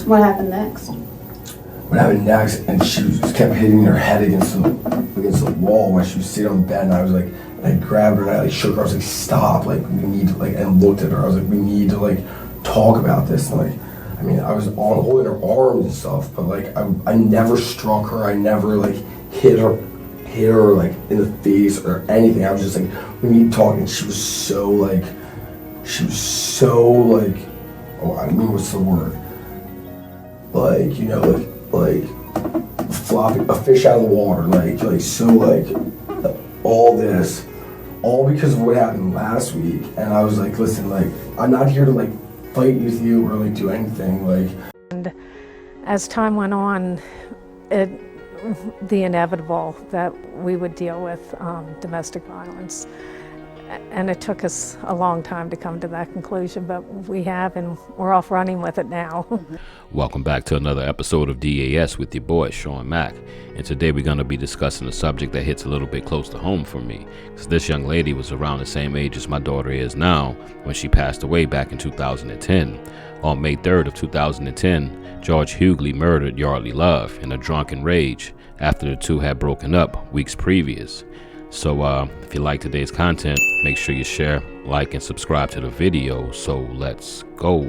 What happened next? What happened next, and she just kept hitting her head against the wall when she was sitting on the bed, and I was like, and I grabbed her and I like shook her. I was like, stop, like we need to like, and looked at her. I was like, we need to like talk about this. And like, I mean, I was holding her arms and stuff, but like I never struck her. I never like hit her like in the face or anything. I was just like, we need to talk. And she was so like, oh, I mean, what's the word? Like, you know, like flopping a fish out of the water, like so like all this, all because of what happened last week. And I was like, listen, like I'm not here to like fight with you or like do anything. Like, and as time went on, the inevitable that we would deal with domestic violence. And it took us a long time to come to that conclusion, but we have, and we're off running with it now. Welcome back to another episode of DAS with your boy, Sean Mack. And today we're going to be discussing a subject that hits a little bit close to home for me. Because this young lady was around the same age as my daughter is now when she passed away back in 2010. On May 3rd of 2010, George Yeardley murdered Yeardley Love in a drunken rage after the two had broken up weeks previous. So if you like today's content, make sure you share, like, and subscribe to the video. So let's go.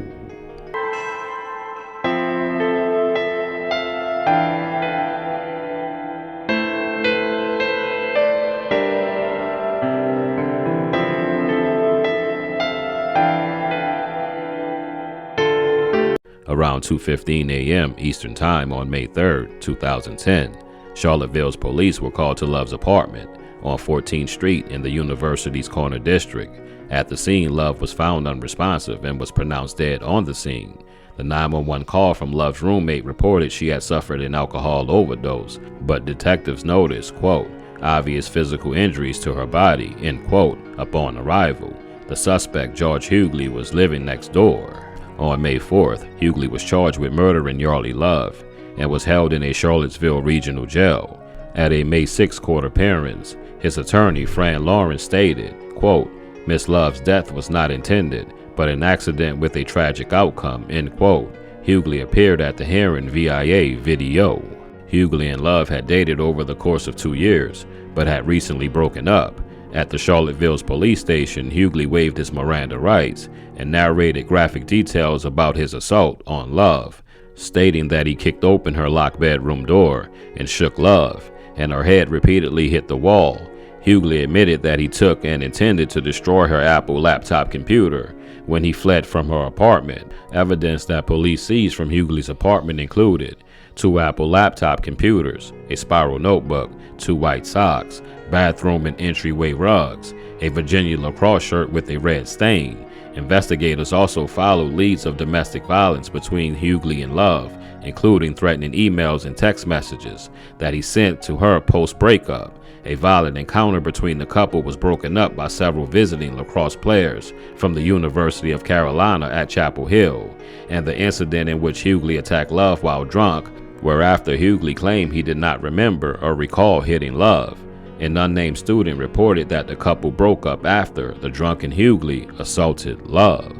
Around 2:15 a.m. Eastern Time on May 3rd, 2010, Charlottesville's police were called to Love's apartment on 14th Street in the University's Corner District. At the scene, Love was found unresponsive and was pronounced dead on the scene. The 911 call from Love's roommate reported she had suffered an alcohol overdose, but detectives noticed, quote, obvious physical injuries to her body, end quote, upon arrival. The suspect, George Yeardley, was living next door. On May 4th, Yeardley was charged with murdering Yeardley Love and was held in a Charlottesville regional jail. At a May 6th court appearance, his attorney, Fran Lawrence, stated, quote, Miss Love's death was not intended, but an accident with a tragic outcome, end quote. Yeardley appeared at the hearing via video. Yeardley and Love had dated over the course of 2 years, but had recently broken up. At the Charlottesville's police station, Yeardley waived his Miranda rights and narrated graphic details about his assault on Love, stating that he kicked open her locked bedroom door and shook Love, and her head repeatedly hit the wall. Yeardley admitted that he took and intended to destroy her Apple laptop computer when he fled from her apartment. Evidence that police seized from Yeardley's apartment included 2 Apple laptop computers, a spiral notebook, 2 white socks, bathroom and entryway rugs, a Virginia lacrosse shirt with a red stain. Investigators also followed leads of domestic violence between Yeardley and Love, including threatening emails and text messages that he sent to her post-breakup. A violent encounter between the couple was broken up by several visiting lacrosse players from the University of Carolina at Chapel Hill, and the incident in which Yeardley attacked Love while drunk, whereafter Yeardley claimed he did not remember or recall hitting Love. An unnamed student reported that the couple broke up after the drunken Yeardley assaulted Love.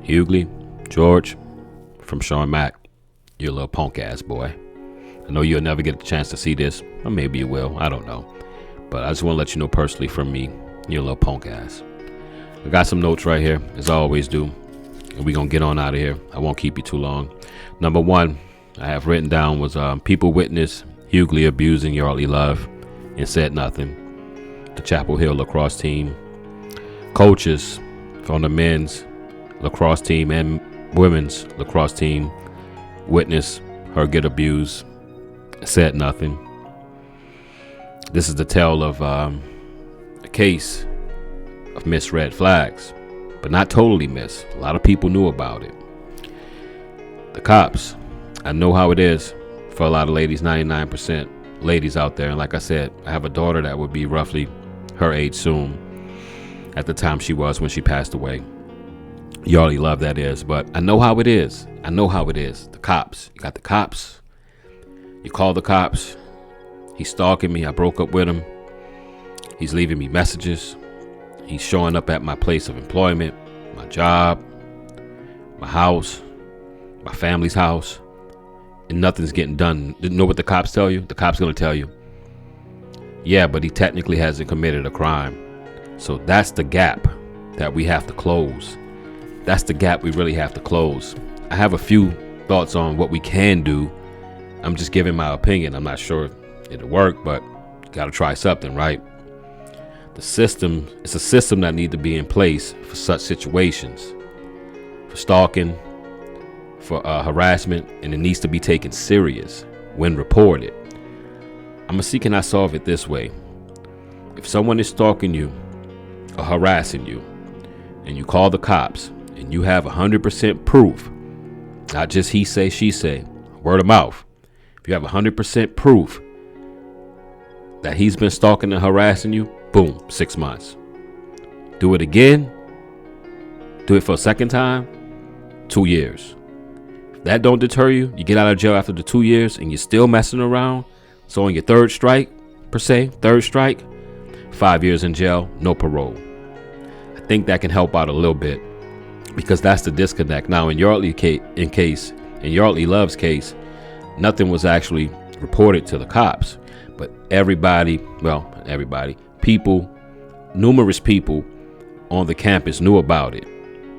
Yeardley, George, from Sean Mack, you little punk ass boy. I know you'll never get a chance to see this, or maybe you will, I don't know. But I just want to let you know personally from me, you're a little punk ass. I got some notes right here, as I always do, and we're going to get on out of here. I won't keep you too long. Number 1, I have written down was people witnessed Yeardley abusing Yeardley Love and said nothing. The Chapel Hill lacrosse team, coaches from the men's lacrosse team and women's lacrosse team witnessed her get abused, said nothing. This is the tale of a case of misread flags, but not totally missed. A lot of people knew about it. The cops, I know how it is for a lot of ladies, 99% ladies out there. And like I said, I have a daughter that would be roughly her age soon at the time she was when she passed away. Yeardley Love, that is. But I know how it is. I know how it is. The cops. You got the cops. You call the cops. He's stalking me. I broke up with him. He's leaving me messages. He's showing up at my place of employment, my job, my house, my family's house, and nothing's getting done. You know what the cops tell you? The cops going to tell you, yeah, but he technically hasn't committed a crime. So that's the gap that we have to close. That's the gap we really have to close. I have a few thoughts on what we can do. I'm just giving my opinion. I'm not sure it'll work, but got to try something, right? The system, it's a system that needs to be in place for such situations, for stalking, for harassment, and it needs to be taken serious when reported. I'm gonna see, can I solve it this way? If someone is stalking you or harassing you, and you call the cops, and you have 100% proof, not just he say, she say, word of mouth. If you have 100% proof that he's been stalking and harassing you, boom, 6 months. Do it again. Do it for a second time, 2 years. If that don't deter you, you get out of jail after the 2 years and you're still messing around. So on your third strike, per se, 5 years in jail, no parole. I think that can help out a little bit, because that's the disconnect. Now in Yeardley Love's case, nothing was actually reported to the cops, but numerous people on the campus knew about it,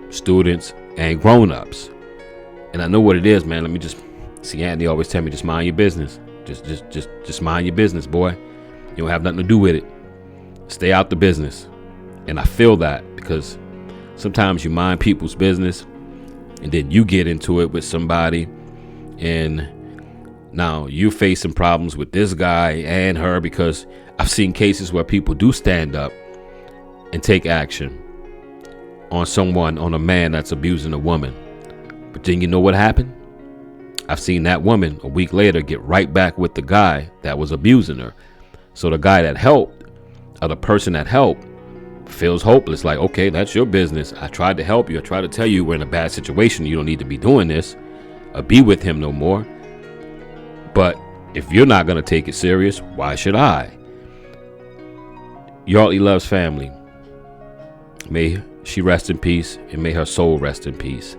students and grown-ups. And I know what it is, man. Let me just see, Anthony always tell me, just mind your business. Just mind your business, boy. You don't have nothing to do with it. Stay out the business. And I feel that, because sometimes you mind people's business and then you get into it with somebody, and now you're facing problems with this guy and her, because I've seen cases where people do stand up and take action on a man that's abusing a woman. But then you know what happened? I've seen that woman a week later get right back with the guy that was abusing her. So the guy that helped, or the person that helped, feels hopeless. Like, okay, that's your business. I tried to help you. I tried to tell you we're in a bad situation. You don't need to be doing this or be with him no more. But if you're not going to take it serious, why should I? Yeardley Love's family, may she rest in peace, and may her soul rest in peace.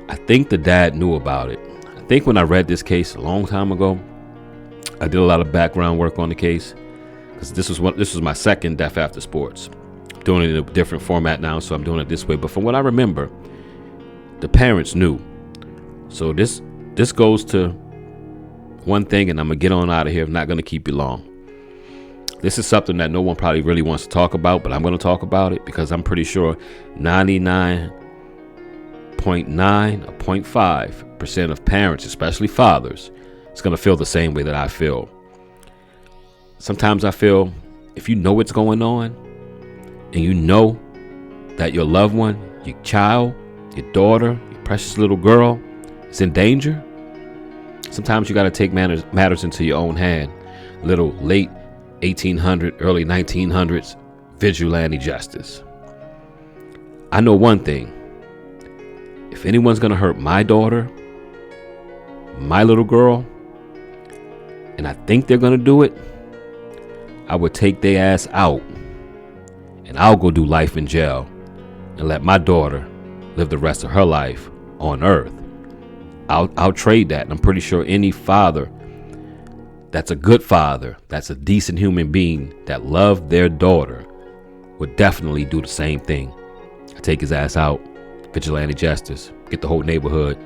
I think the dad knew about it. I think when I read this case a long time ago, I did a lot of background work on the case, because this was my second Death After Sports. I'm doing it in a different format now, so I'm doing it this way. But from what I remember, the parents knew. So this goes to one thing, and I'm gonna get on out of here. I'm not gonna keep you long. This is something that no one probably really wants to talk about, but I'm gonna talk about it, because I'm pretty sure 99.9 or 0.5% of parents, especially fathers, is gonna feel the same way that I feel. Sometimes I feel, if you know what's going on, and you know that your loved one, your child, your daughter, your precious little girl is in danger, sometimes you got to take matters into your own hand. Little late 1800s, early 1900s vigilante justice. I know one thing. If anyone's going to hurt my daughter, my little girl, and I think they're going to do it, I would take their ass out, and I'll go do life in jail and let my daughter live the rest of her life on earth. I'll trade that. And I'm pretty sure any father that's a good father, that's a decent human being, that loved their daughter, would definitely do the same thing. I take his ass out, vigilante justice, get the whole neighborhood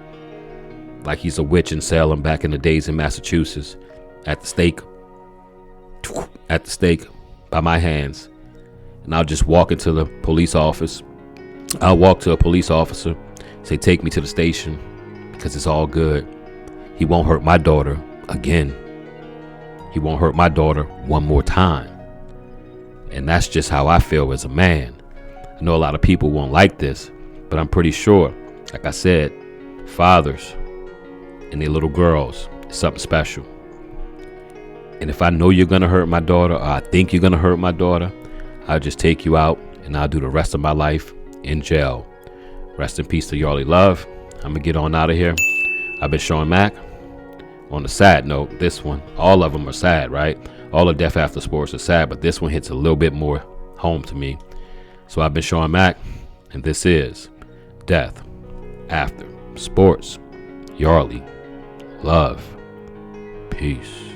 like he's a witch in Salem back in the days in Massachusetts, at the stake by my hands. And I'll just walk into the police office. I'll walk to a police officer, say, take me to the station, because it's all good. He won't hurt my daughter again. He won't hurt my daughter one more time. And that's just how I feel as a man. I know a lot of people won't like this, but I'm pretty sure, like I said, fathers and their little girls is something special. And if I know you're going to hurt my daughter, or I think you're going to hurt my daughter, I'll just take you out, and I'll do the rest of my life in jail. Rest in peace to Yeardley Love. I'm going to get on out of here. I've been Sean Mack. On the sad note, this one, all of them are sad, right? All of Death After Sports are sad, but this one hits a little bit more home to me. So I've been Sean Mack, and this is Death After Sports, Yeardley, love, peace.